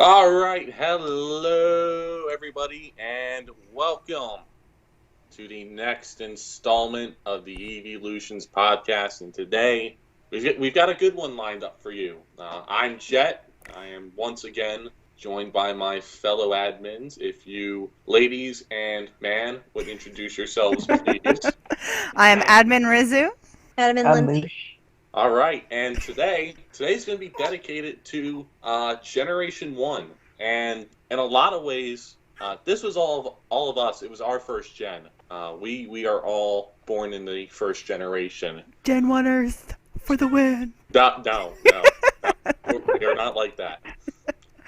All right, hello everybody, and welcome to the next installment of the Eeveelutions podcast. And today we've got a good one lined up for you. I'm Jet. I am once again joined by my fellow admins. If you ladies and man would introduce yourselves, please. I am Admin Rizu. Adam and I'm Lindsay. Moosh. All right, and today's going to be dedicated to Generation One, and in a lot of ways, this was all of us. It was our first gen. We are all born in the first generation. Gen 1 Earth for the win. No, we are not like that.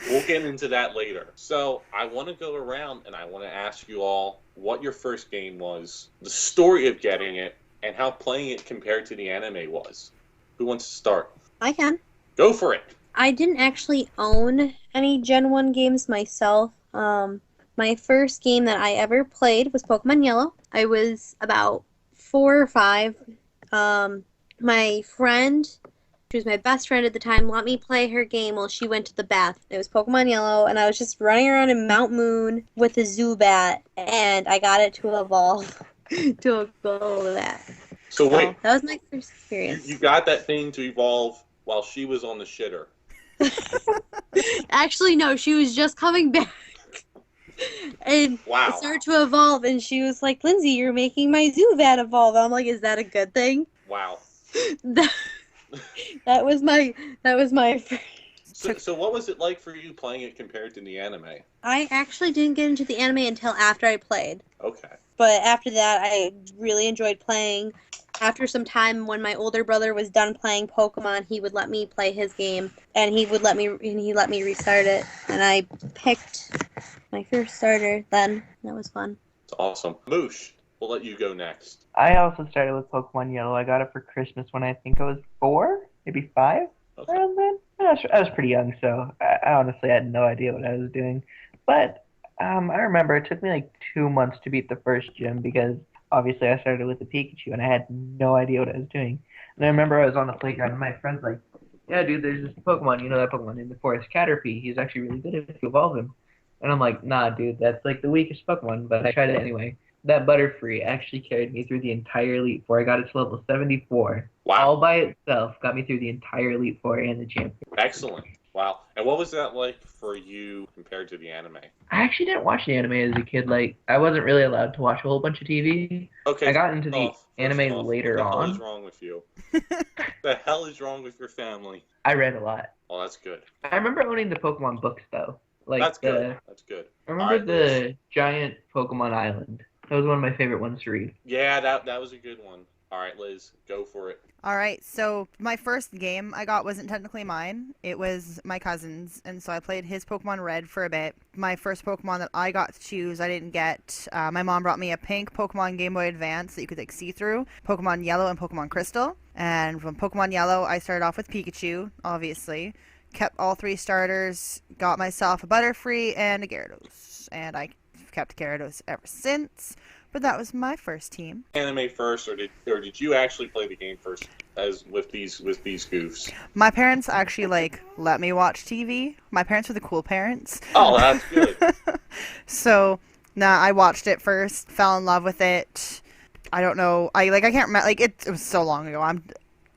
We'll get into that later. So I want to go around and I want to ask you all what your first game was, the story of getting it, and how playing it compared to the anime was. Who wants to start? I can. Go for it. I didn't actually own any Gen 1 games myself. My first game that I ever played was Pokemon Yellow. I was about 4 or 5. My friend, she was my best friend at the time, let me play her game while she went to the bath. It was Pokemon Yellow, and I was just running around in Mount Moon with a Zubat, and I got it to evolve to a Golbat. So wait, that was my first experience. you got that thing to evolve while she was on the shitter. Actually, no, she was just coming back. And Wow. it started to evolve, and she was like, Lindsay, you're making my Zubat evolve. I'm like, is that a good thing? Wow. That was my first. So what was it like for you playing it compared to the anime? I actually didn't get into the anime until after I played. Okay. But after that, I really enjoyed playing. After some time, when my older brother was done playing Pokemon, he would let me play his game, and he let me restart it, and I picked my first starter then. That was fun. It's awesome. Moosh, we'll let you go next. I also started with Pokemon Yellow. I got it for Christmas when I think I was 4, maybe 5, Okay. around then. I was pretty young, so I honestly had no idea what I was doing. But I remember it took me like 2 months to beat the first gym because obviously I started with the Pikachu and I had no idea what I was doing. And I remember I was on the playground and my friend's like, yeah, dude, there's this Pokemon, you know that Pokemon in the forest, Caterpie. He's actually really good if you evolve him. And I'm like, nah, dude, that's like the weakest Pokemon, but I tried it anyway. That Butterfree actually carried me through the entire Elite Four. I got it to level 74. Wow. All by itself, got me through the entire Elite Four and the champion. Excellent. Wow. And what was that like for you compared to the anime? I actually didn't watch the anime as a kid. Like, I wasn't really allowed to watch a whole bunch of TV. Okay. I got into the anime off, later on. What the hell on. is wrong with you? The hell is wrong with your family? I read a lot. Oh, that's good. I remember owning the Pokemon books, though. Like That's good. That's good. I remember Alright, the giant Pokemon Island. That was one of my favorite ones to read. Yeah, that was a good one. All right, Liz, go for it. All right, so my first game I got wasn't technically mine. It was my cousin's, and so I played his Pokemon Red for a bit. My first Pokemon that I got to choose, I didn't get. My mom brought me a pink Pokemon Game Boy Advance that you could like see through, Pokemon Yellow and Pokemon Crystal. And from Pokemon Yellow, I started off with Pikachu, obviously. Kept all 3 starters, got myself a Butterfree and a Gyarados, and I kept Gyarados ever since. But that was my first team. Anime first, or did you actually play the game first? As with these goofs. My parents actually let me watch TV. My parents were the cool parents. Oh, that's good. So, I watched it first, fell in love with it. I don't know. I can't remember. It was so long ago. I'm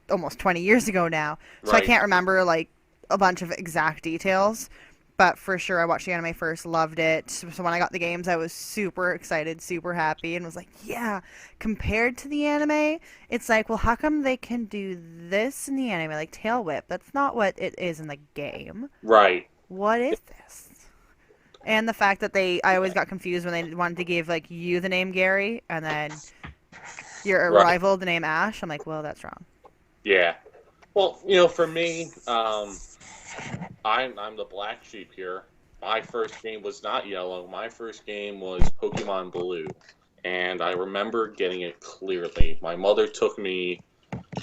almost 20 years ago now, so Right. I can't remember a bunch of exact details. But for sure, I watched the anime first, loved it. So when I got the games, I was super excited, super happy, and was like, yeah. Compared to the anime, it's like, well, how come they can do this in the anime, like Tail Whip? That's not what it is in the game. Right. What is this? And the fact that I always got confused when they wanted to give you the name Gary, and then your Right. rival the name Ash. I'm like, well, that's wrong. Yeah. Well, for me, I'm the black sheep here. My first game was not Yellow. My first game was Pokemon Blue, and I remember getting it clearly. My mother took me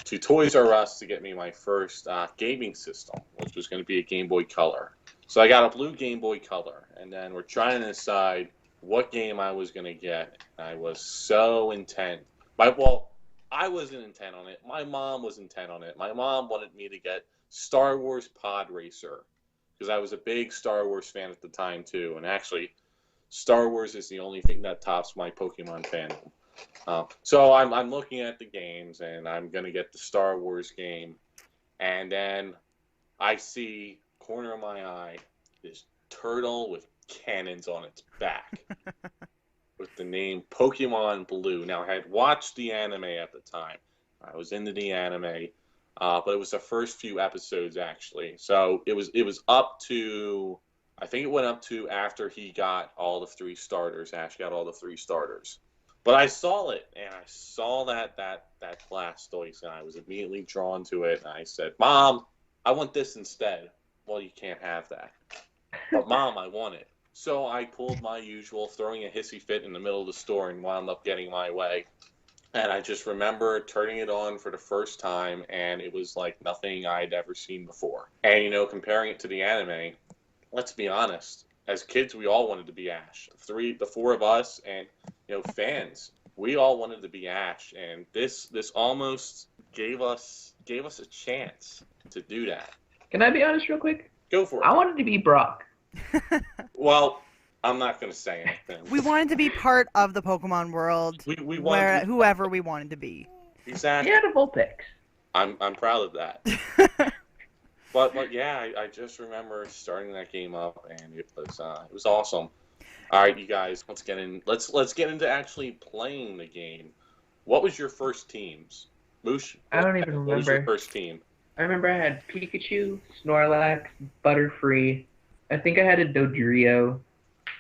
to Toys R Us to get me my first gaming system, which was going to be a Game Boy Color. So I got a blue Game Boy Color, and then we're trying to decide what game I was going to get. I was so intent. I wasn't intent on it. My mom was intent on it. My mom wanted me to get Star Wars Pod Racer because I was a big Star Wars fan at the time too, and actually, Star Wars is the only thing that tops my Pokemon fandom. So I'm looking at the games, and I'm gonna get the Star Wars game, and then I see corner of my eye this turtle with cannons on its back with the name Pokemon Blue. Now, I had watched the anime at the time. I was into the anime, but it was the first few episodes actually. So it was up to, I think it went up to after he got all the 3 starters. Ash got all the 3 starters. But I saw it, and I saw that Blastoise, and I was immediately drawn to it. And I said, "Mom, I want this instead." Well, you can't have that. But Mom, I want it. So I pulled my usual, throwing a hissy fit in the middle of the store, and wound up getting my way. And I just remember turning it on for the first time, and it was like nothing I'd ever seen before. And, comparing it to the anime, let's be honest. As kids, we all wanted to be Ash. The 4 of us, and fans, we all wanted to be Ash, and this almost gave us a chance to do that. Can I be honest real quick? Go for it. I wanted to be Brock. Well, I'm not going to say anything. We wanted to be part of the Pokemon world, We where wanted whoever we wanted to be. exactly. Yeah, the Vulpix. I'm proud of that. But yeah, I just remember starting that game up, and it was awesome. All right, you guys, let's get into actually playing the game. What was your first teams? Moosh? I don't even What was your remember. first team? I remember I had Pikachu, Snorlax, Butterfree. I think I had a Dodrio,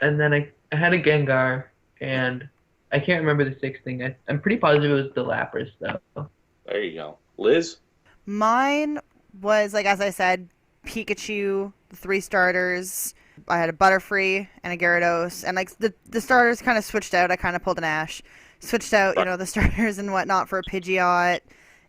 and then I had a Gengar, and I can't remember the 6th thing. I'm pretty positive it was the Lapras, though. There you go. Liz? Mine was, like, as I said, Pikachu, the 3 starters. I had a Butterfree and a Gyarados, and like the starters kind of switched out. I kind of pulled an Ash, switched out, the starters and whatnot for a Pidgeot,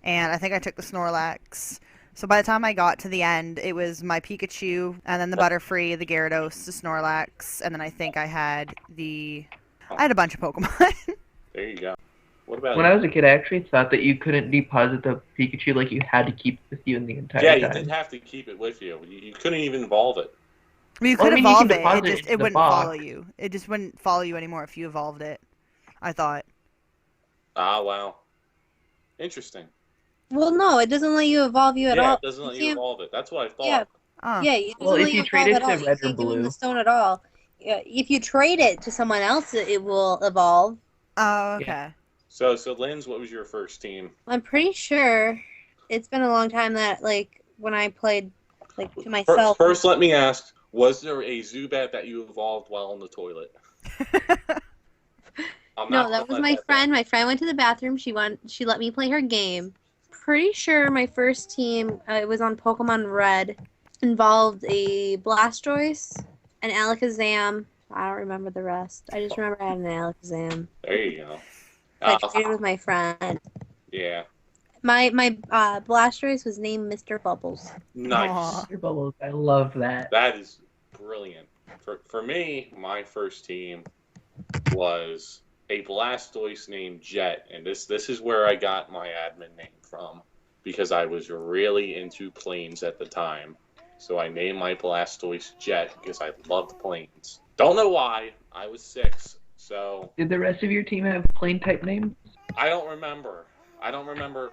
and I think I took the Snorlax. So by the time I got to the end, it was my Pikachu, and then the Butterfree, the Gyarados, the Snorlax, and then I think I had a bunch of Pokemon. There you go. What about When I was a kid, I actually thought that you couldn't deposit the Pikachu, like you had to keep it with you in the entire Yeah, time. you didn't have to keep it with you. You couldn't even evolve it. I mean, you Well, could I mean, you evolve can it. deposit It it just into it the wouldn't box. follow you. It just wouldn't follow you anymore if you evolved it. I thought. Ah, wow. Interesting. Well, no, it doesn't let you evolve you at all. Yeah, it doesn't let you can't- evolve it. That's what I thought. Yeah. Oh. Yeah, it doesn't Well, if let you you trade evolve it at to all. You red or can't give them blue. the stone at all. Yeah, if you trade it to someone else, it will evolve. Oh, okay. So Lyns, what was your first team? I'm pretty sure it's been a long time that, like, when I played, like, to myself. First, let me ask, was there a Zubat that you evolved while on the toilet? No, that was my friend. My friend went to the bathroom. She let me play her game. Pretty sure my first team, it was on Pokemon Red, involved a Blastoise, an Alakazam. I don't remember the rest. I just remember I had an Alakazam. There you go. I traded with my friend. Yeah. My Blastoise was named Mr. Bubbles. Nice. Aw. Your bubbles, I love that. That is brilliant. For me, my first team was a Blastoise named Jet, and this is where I got my admin name from, because I was really into planes at the time. So I named my Blastoise Jet because I loved planes. Don't know why. I was 6, so Did the rest of your team have plane type names? I don't remember.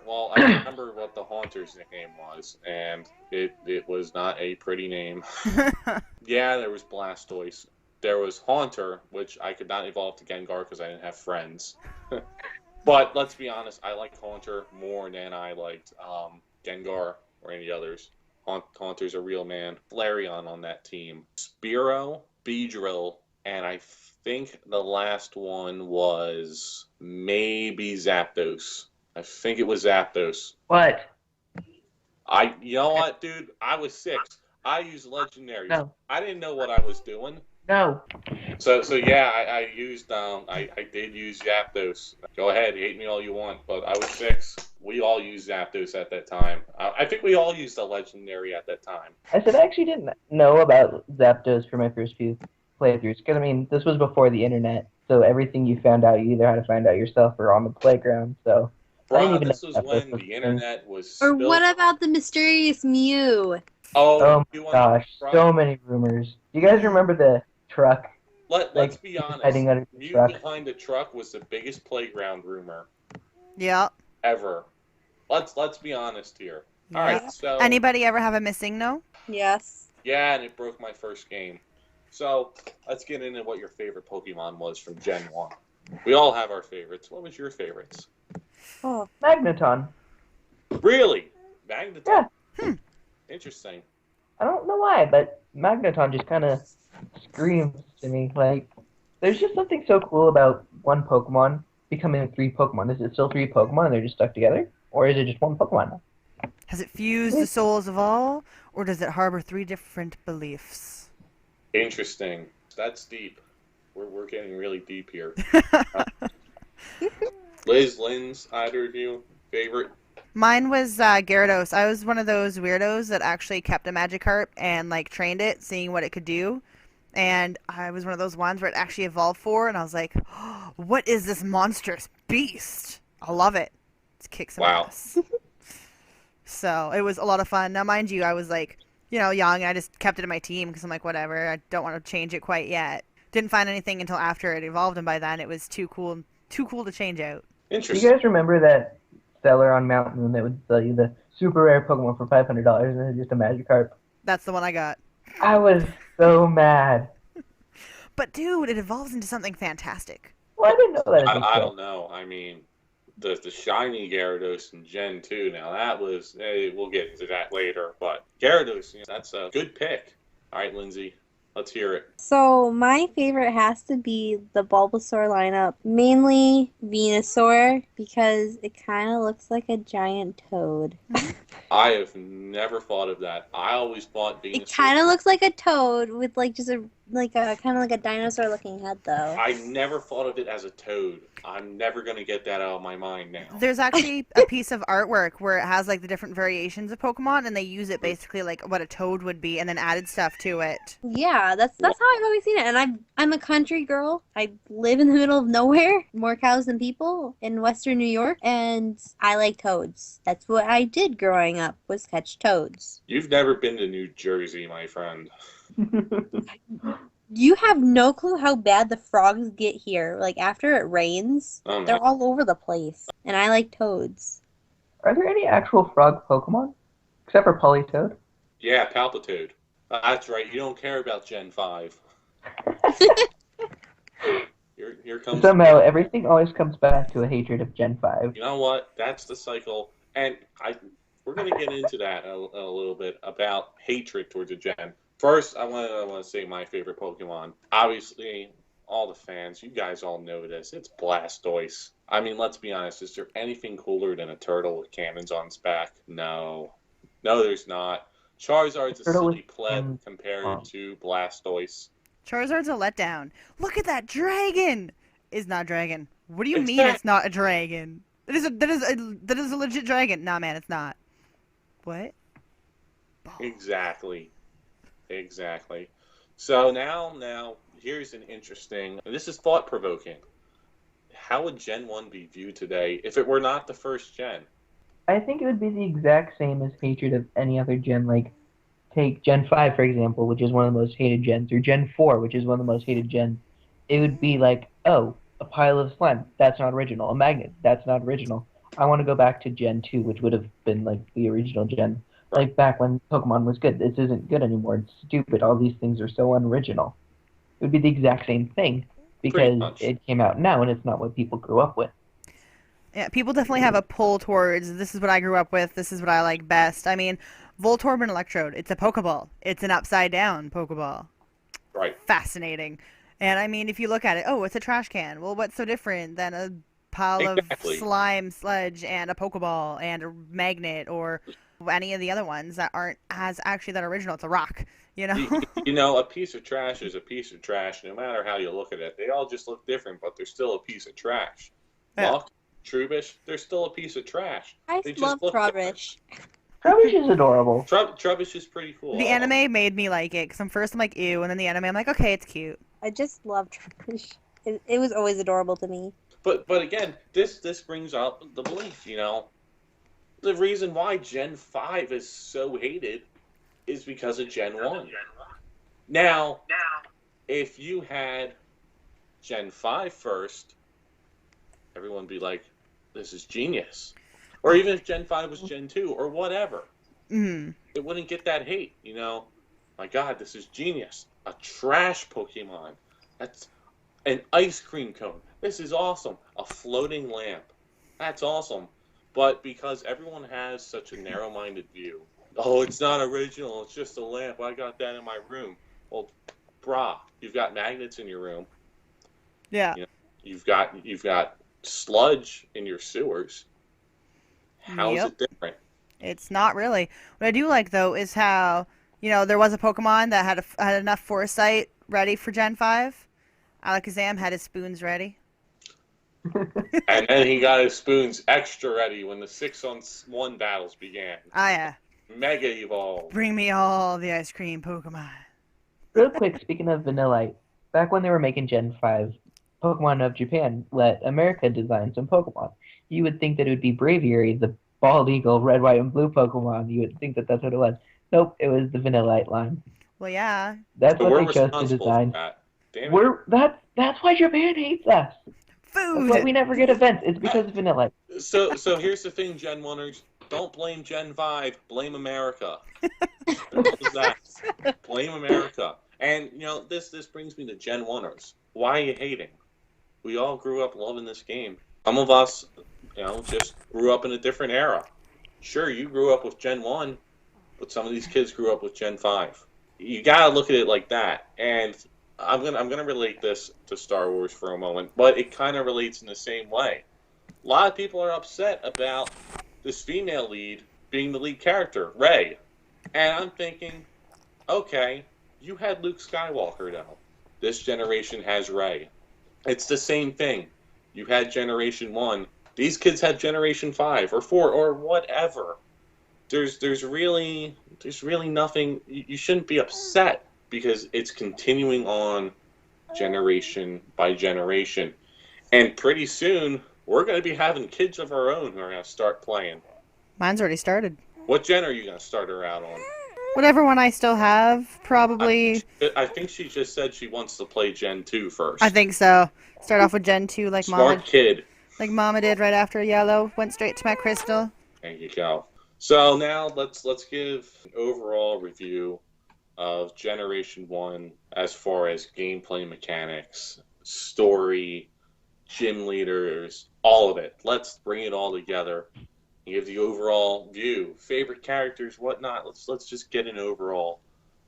Well, I remember what the Haunter's nickname was, and it was not a pretty name. Yeah, there was Blastoise. There was Haunter, which I could not evolve to Gengar because I didn't have friends. But let's be honest, I liked Haunter more than I liked Gengar or any others. Haunter's a real man. Flareon on that team. Spearow, Beedrill, and I think the last one was maybe Zapdos. I think it was Zapdos. What? You know what, dude? I was 6. I used legendaries. No. I didn't know what I was doing. No. So yeah, I used I did use Zapdos. Go ahead, hate me all you want, but I was 6. We all used Zapdos at that time. I think we all used a legendary at that time. I said I actually didn't know about Zapdos for my first few playthroughs. Because, I mean, this was before the internet. So everything you found out, you either had to find out yourself or on the playground. So I didn't Bruh, even this know was Zapdos when was the a internet was Or still... what about the mysterious Mew? Oh, Oh you my want gosh, the truck? so many rumors. Do you guys remember the truck? Let's Like, be he was honest. hiding under the Mute truck. behind a truck was the biggest playground rumor Yeah. ever. Let's be honest here. All Yeah. right, so Anybody ever have a missing no? Yes. yeah, and it broke my first game. So let's get into what your favorite Pokemon was from Gen 1. We all have our favorites. What was your favorites? Oh, Magneton. Really? Magneton? Yeah. Interesting. I don't know why, but Magneton just kind of screams to me. Like, there's just something so cool about one Pokemon becoming three Pokemon. Is it still three Pokemon and they're just stuck together? Or is it just one Pokemon now? Has it fused the souls of all, or does it harbor 3 different beliefs? Interesting. That's deep. We're getting really deep here. Lyns, either of you favorite? Mine was Gyarados. I was one of those weirdos that actually kept a Magikarp and like trained it, seeing what it could do. And I was one of those ones where it actually evolved for, and I was like, oh, "What is this monstrous beast? I love it. Let's kick some ass." So it was a lot of fun. Now, mind you, I was like, young, and I just kept it in my team because I'm like, whatever. I don't want to change it quite yet. Didn't find anything until after it evolved, and by then it was too cool to change out. Do Interesting. you guys remember that seller on Mount Moon that would sell you the super rare Pokemon for $500 and it's just a Magikarp? That's the one I got. I was so mad. But dude, it evolves into something fantastic. Well, I didn't know that. I don't know. I mean, the shiny Gyarados in Gen 2, now that was, we'll get into that later, but Gyarados, that's a good pick. All right, Lindsay, let's hear it. So my favorite has to be the Bulbasaur lineup, mainly Venusaur, because it kind of looks like a giant toad. I have never thought of that. I always thought Venusaur. It kind of looks like a toad with like just a kind of like a dinosaur looking head though. I never thought of it as a toad. I'm never going to get that out of my mind now. There's actually a piece of artwork where it has like the different variations of Pokemon, and they use it basically like what a toad would be, and then added stuff to it. Yeah, that's how I've always seen it. And I'm a country girl. I live in the middle of nowhere, more cows than people in Western New York, and I like toads. That's what I did growing up, was catch toads. You've never been to New Jersey, my friend. You have no clue how bad the frogs get here. Like, after it rains, Oh, they're no. all over the place. And I like toads. Are there any actual frog Pokemon? Except for Politoed? Yeah, Palpitoad. That's right. You don't care about Gen 5. Here comes. Somehow, everything always comes back to a hatred of Gen 5. You know what? That's the cycle. And we're going to get into that a little bit about hatred towards a gen. First, I want to say my favorite Pokemon. Obviously, all the fans, you guys all know this. It's Blastoise. I mean, let's be honest. Is there anything cooler than a turtle with cannons on its back? No. No, there's not. Charizard's a Turtle with silly pleb compared to Blastoise. Charizard's a letdown. Look at that dragon! Is not dragon. What do you mean it's not a dragon? That is a legit dragon. Nah, man, it's not. What? Exactly. So now here's an interesting. This is thought provoking. How would Gen 1 be viewed today if it were not the first gen? I think it would be the exact same as hatred of any other gen. Like, take Gen 5, for example, which is one of the most hated gens, or Gen 4, which is one of the most hated gens. It would be like, oh, a pile of slime, that's not original. A magnet, that's not original. I want to go back to Gen 2, which would have been like the original gen. Like back when Pokemon was good. This isn't good anymore. It's stupid. All these things are so unoriginal. It would be the exact same thing because it came out now and it's not what people grew up with. Yeah, people definitely have a pull towards, this is what I grew up with, this is what I like best. I mean, Voltorb and Electrode, it's a Pokeball. It's an upside-down Pokeball. Right. Fascinating. And I mean, if you look at it, oh, it's a trash can. Well, what's so different than a pile of slime, sludge, and a Pokeball, and a magnet, or any of the other ones that aren't as actually that original? It's a rock, you know? A piece of trash is a piece of trash, no matter how you look at it. They all just look different, but they're still a piece of trash. Yeah. Muck, Trubbish, they're still a piece of trash. I love Trubbish. Trubbish is adorable. Trubbish is pretty cool. The anime made me like it, because I'm like, ew, and then the anime, I'm like, okay, it's cute. I just love Trubbish. It was always adorable to me. But again, this brings up the belief, The reason why Gen 5 is so hated is because of Gen 1. Now, if you had Gen 5 first, everyone would be like, this is genius. Or even if Gen 5 was Gen 2 or whatever, it wouldn't get that hate, you know? My God, this is genius. A trash Pokemon. That's an ice cream cone. This is awesome. A floating lamp. That's awesome. But because everyone has such a narrow-minded view, oh, it's not original, it's just a lamp, I got that in my room. Well, brah, you've got magnets in your room. Yeah. You know, you've got sludge in your sewers. How's it different? It's not really. What I do like, though, is how, you know, there was a Pokemon that had enough foresight ready for Gen 5. Alakazam had his spoons ready. And then he got his spoons extra ready when the 6-on-1 battles began. Oh, yeah. Mega Evolve. Bring me all the ice cream Pokemon. Real quick, speaking of Vanillite, back when they were making Gen 5, Pokemon of Japan let America design some Pokemon. You would think that it would be Braviary, the bald eagle, red, white, and blue Pokemon. You would think that that's what it was. Nope, it was the Vanillite line. Well, yeah. That's So what they chose to design. Damn it. That's why Japan hates us. Food! That's why we never get events. It's because of Vanillite. So here's the thing, Gen 1ers. Don't blame Gen 5. Blame America. That. Blame America. And, you know, this brings me to Gen 1ers. Why are you hating? We all grew up loving this game. Some of us, you know, just grew up in a different era. Sure, you grew up with Gen 1, but some of these kids grew up with Gen 5. You gotta look at it like that. And I'm gonna relate this to Star Wars for a moment, but it kind of relates in the same way. A lot of people are upset about this female lead being the lead character, Rey. And I'm thinking, okay, you had Luke Skywalker now. This generation has Rey. It's the same thing. You had Generation 1. These kids have Generation 5 or 4 or whatever. There's really nothing. You shouldn't be upset because it's continuing on generation by generation. And pretty soon, we're going to be having kids of our own who are going to start playing. Mine's already started. What gen are you going to start her out on? Whatever one I still have, probably. I think she just said she wants to play Gen 2 first. I think so. Start off with Gen 2 like Smart Mama. kid. Like Mama did right after Yellow. Went straight to my Crystal. There you go. So now let's give an overall review of Generation 1 as far as gameplay mechanics, story, gym leaders, all of it. Let's bring it all together and give the overall view. Favorite characters, whatnot. Let's just get an overall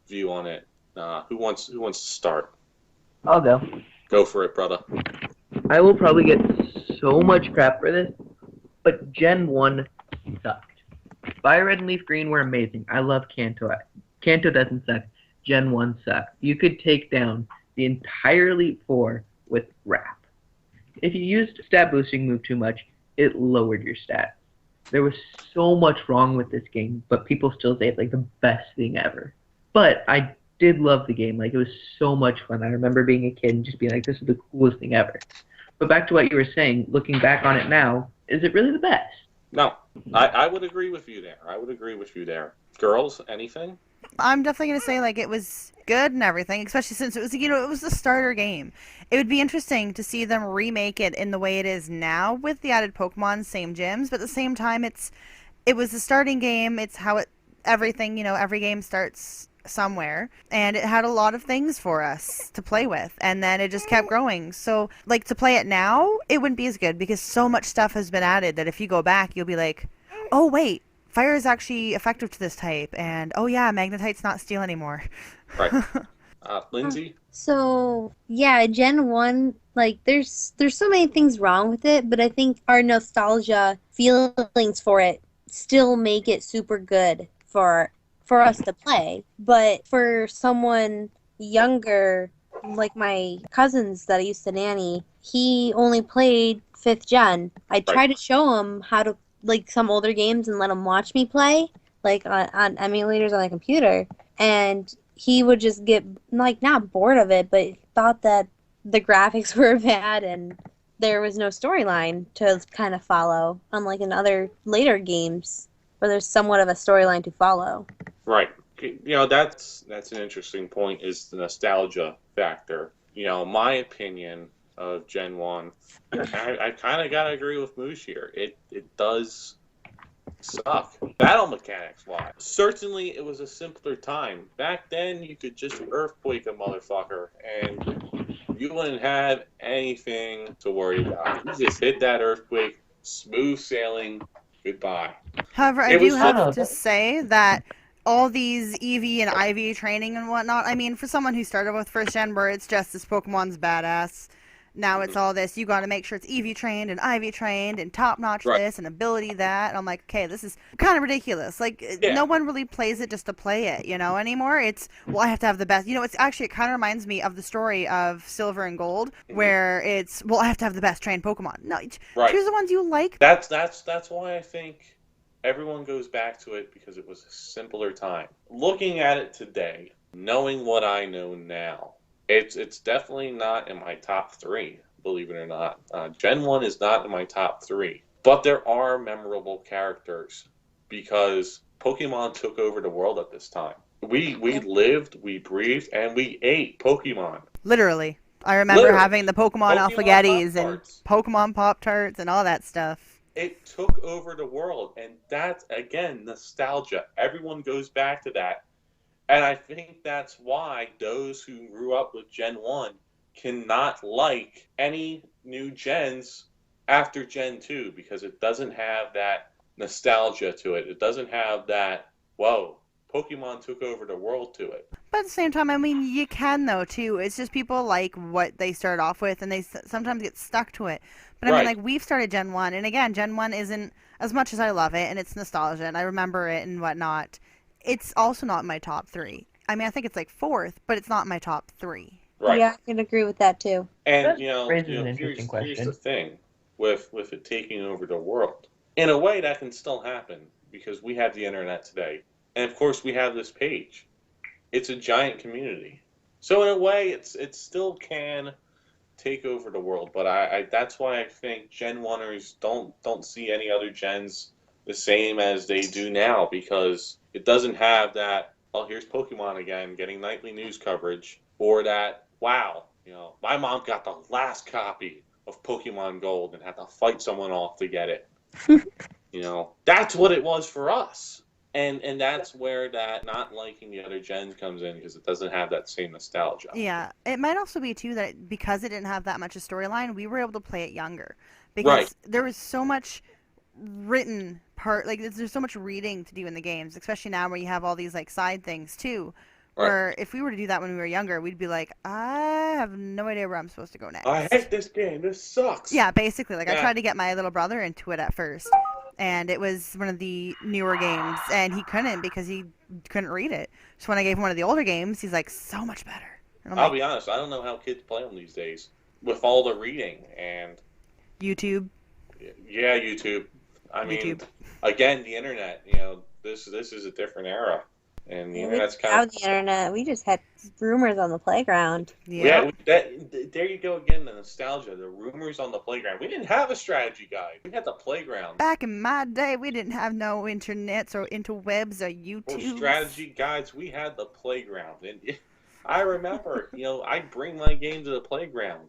view on it. Who wants to start? I'll go. Go for it, brother. I will probably get so much crap for this, but Gen 1 sucked. Fire Red and Leaf Green were amazing. I love Kanto. Kanto doesn't suck. Gen 1 sucked. You could take down the entire Elite Four with Wrap. If you used stat boosting move too much, it lowered your stats. There was so much wrong with this game, but people still say it's like the best thing ever. But I did love the game. Like, it was so much fun. I remember being a kid and just being like, this is the coolest thing ever. But back to what you were saying, looking back on it now, is it really the best? No, I would agree with you there. Girls, anything? I'm definitely going to say, like, it was good and everything, especially since it was, you know, it was the starter game. It would be interesting to see them remake it in the way it is now with the added Pokemon, same gyms, but at the same time, it was the starting game. It's how everything, you know, every game starts somewhere, and it had a lot of things for us to play with, and then it just kept growing. So, like, to play it now, it wouldn't be as good because so much stuff has been added that if you go back, you'll be like, oh, wait. Fire is actually effective to this type, and oh yeah, Magnetite's not steel anymore. Right. Lindsay? So, yeah, Gen 1, like, there's so many things wrong with it, but I think our nostalgia feelings for it still make it super good for us to play. But for someone younger, like my cousins that I used to nanny, he only played 5th gen. I tried to show him how to like some older games and let him watch me play, like on emulators on the computer, and he would just get like not bored of it, but thought that the graphics were bad and there was no storyline to kind of follow, unlike in other later games where there's somewhat of a storyline to follow. Right. That's an interesting point, is the nostalgia factor. My opinion of Gen 1, I kind of got to agree with Moosh here. It does suck. Battle mechanics wise. Certainly it was a simpler time. Back then you could just earthquake a motherfucker and you wouldn't have anything to worry about. You just hit that earthquake, smooth sailing, goodbye. However, I It do was have fun. to say that all these EV and IV training and whatnot, I mean, for someone who started with first gen where it's just this Pokemon's badass, now it's all this, you got to make sure it's EV trained and IV trained and top notch Right. this and ability that. And I'm like, okay, this is kind of ridiculous. Like, Yeah. no one really plays it just to play it, anymore. It's, well, I have to have the best. It kind of reminds me of the story of Silver and Gold, where it's, well, I have to have the best trained Pokemon. No, Right. choose the ones you like. That's why I think everyone goes back to it, because it was a simpler time. Looking at it today, knowing what I know now, it's definitely not in my top 3, believe it or not. Gen 1 is not in my top 3. But there are memorable characters, because Pokemon took over the world at this time. We lived, we breathed, and we ate Pokemon. Literally. I remember Literally. having the Pokemon Alphagettis and Pop-Tarts. Pokemon Pop-Tarts and all that stuff. It took over the world, and that's, again, nostalgia. Everyone goes back to that. And I think that's why those who grew up with Gen 1 cannot like any new gens after Gen 2, because it doesn't have that nostalgia to it. It doesn't have that, whoa, Pokemon took over the world to it. But at the same time, I mean, you can, though, too. It's just people like what they start off with, and they sometimes get stuck to it. But I mean, Right. like, we've started Gen 1, and again, Gen 1 isn't, as much as I love it, and it's nostalgia, and I remember it and whatnot, it's also not in my top 3. I mean, I think it's like 4th, but it's not in my top 3. Right. Yeah, I can agree with that too. And That raises an interesting here's the question. thing with it taking over the world. In a way, that can still happen, because we have the internet today, and of course we have this page. It's a giant community, so in a way, it still can take over the world. But I that's why I think Gen 1ers don't see any other gens the same as they do now, because it doesn't have that, oh, here's Pokemon again, getting nightly news coverage, or that, wow, my mom got the last copy of Pokemon Gold and had to fight someone off to get it. That's what it was for us. And that's where that not liking the other gens comes in, because it doesn't have that same nostalgia. Yeah, it might also be, too, that because it didn't have that much a storyline, we were able to play it younger. Because Right. there was so much written part, like, there's so much reading to do in the games, especially now where you have all these, like, side things, too. Right. Where if we were to do that when we were younger, we'd be like, I have no idea where I'm supposed to go next. I hate this game. This sucks. Yeah, basically. Like, I Yeah. tried to get my little brother into it at first, and it was one of the newer games, and he couldn't because he couldn't read it. So when I gave him one of the older games, he's like, so much better. And I'm I'll like, be honest, I don't know how kids play them these days with all the reading and YouTube. yeah, YouTube. I mean, YouTube. again, the internet. This is a different era, and the We internet's didn't kind have the internet. We just had rumors on the playground. Yeah. there you go again, the nostalgia, the rumors on the playground. We didn't have a strategy guide. We had the playground. Back in my day, we didn't have no internets or interwebs or Or YouTube. strategy guides. We had the playground, and I remember, I'd bring my game to the playground,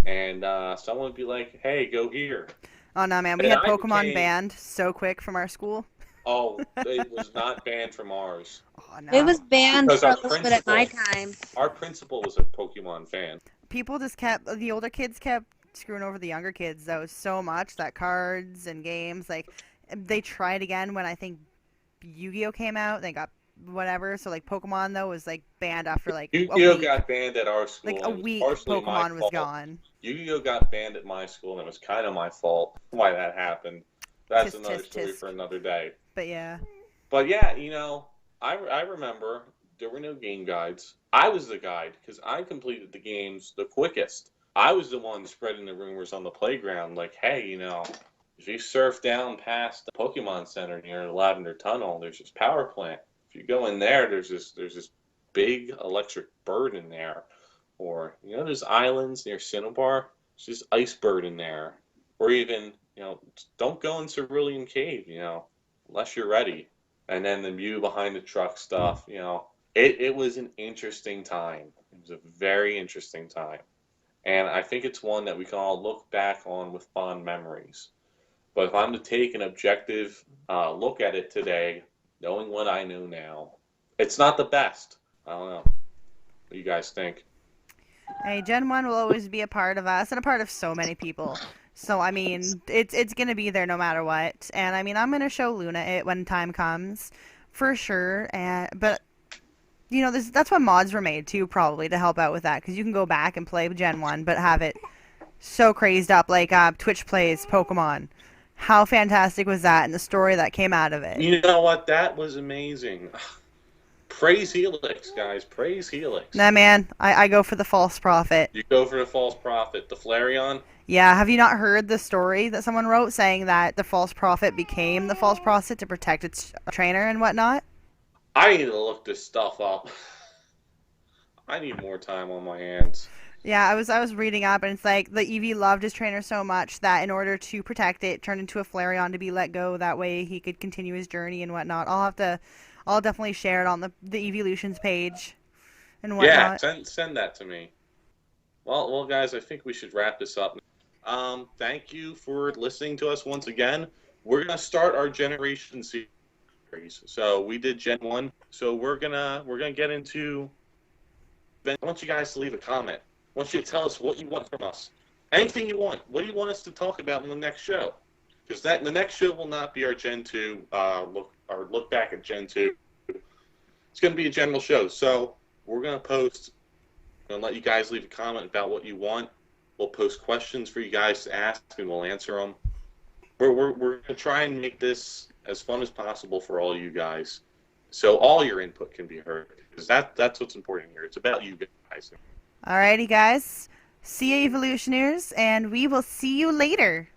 and someone would be like, "Hey, go here." Oh no, man, we And had I Pokemon became- banned so quick from our school. Oh, it was not banned from ours. Oh no. It was banned Because for our a little bit at my time. Our principal was a Pokemon fan. People just kept, the older kids kept screwing over the younger kids though so much that cards and games, like, they tried again when I think Yu-Gi-Oh came out. They got whatever. So like Pokemon though was like banned after like a Yu-Gi-Oh week. got banned at our school. Like and a it was week, partially my Pokemon was fault. gone. Yu-Gi-Oh got banned at my school, and it was kind of my fault why that happened. That's Tisk, another tisk, story tisk. for another day. But yeah, But yeah, I remember there were no game guides. I was the guide, because I completed the games the quickest. I was the one spreading the rumors on the playground, like, hey, if you surf down past the Pokemon Center near the Lavender Tunnel, there's this power plant. If you go in there, there's this big electric bird in there. Or, there's islands near Cinnabar, there's this ice bird in there. Or even, don't go in Cerulean Cave, unless you're ready. and then the Mew behind the truck stuff. It was an interesting time. It was a very interesting time, and I think it's one that we can all look back on with fond memories. But if I'm to take an objective look at it today, knowing what I know now, it's not the best. I don't know. What do you guys think? Hey, Gen 1 will always be a part of us and a part of so many people. So, I mean, it's going to be there no matter what. And, I mean, I'm going to show Luna it when time comes, for sure. But, that's what mods were made, too, probably, to help out with that. Because you can go back and play Gen 1, but have it so crazed up, like Twitch plays Pokemon. How fantastic was that, and the story that came out of it? You know what? That was amazing. Praise Helix, guys. Praise Helix. Nah, man, I go for the false prophet. You go for the false prophet. The Flareon? Yeah, have you not heard the story that someone wrote saying that the false prophet became the false prophet to protect its trainer and whatnot? I need to look this stuff up. I need more time on my hands. Yeah, I was reading up, and it's like the Eevee loved his trainer so much that in order to protect it, turned into a Flareon to be let go. That way he could continue his journey and whatnot. I'll definitely share it on the Eeveelutions page and whatnot. Yeah, send that to me. Well, guys, I think we should wrap this up. Thank you for listening to us once again. We're gonna start our generation series. So we did Gen 1. So we're gonna get into. I want you guys to leave a comment. I want you to tell us what you want from us. Anything you want. What do you want us to talk about in the next show? Because the next show will not be our Gen 2 look back at Gen 2. It's going to be a general show. So we're going to post. I'm going to let you guys leave a comment about what you want. We'll post questions for you guys to ask, and we'll answer them. We're going to try and make this as fun as possible for all you guys, so all your input can be heard. Because that's what's important here. It's about you guys. Alrighty, guys. See you, Eeveelutioners, and we will see you later.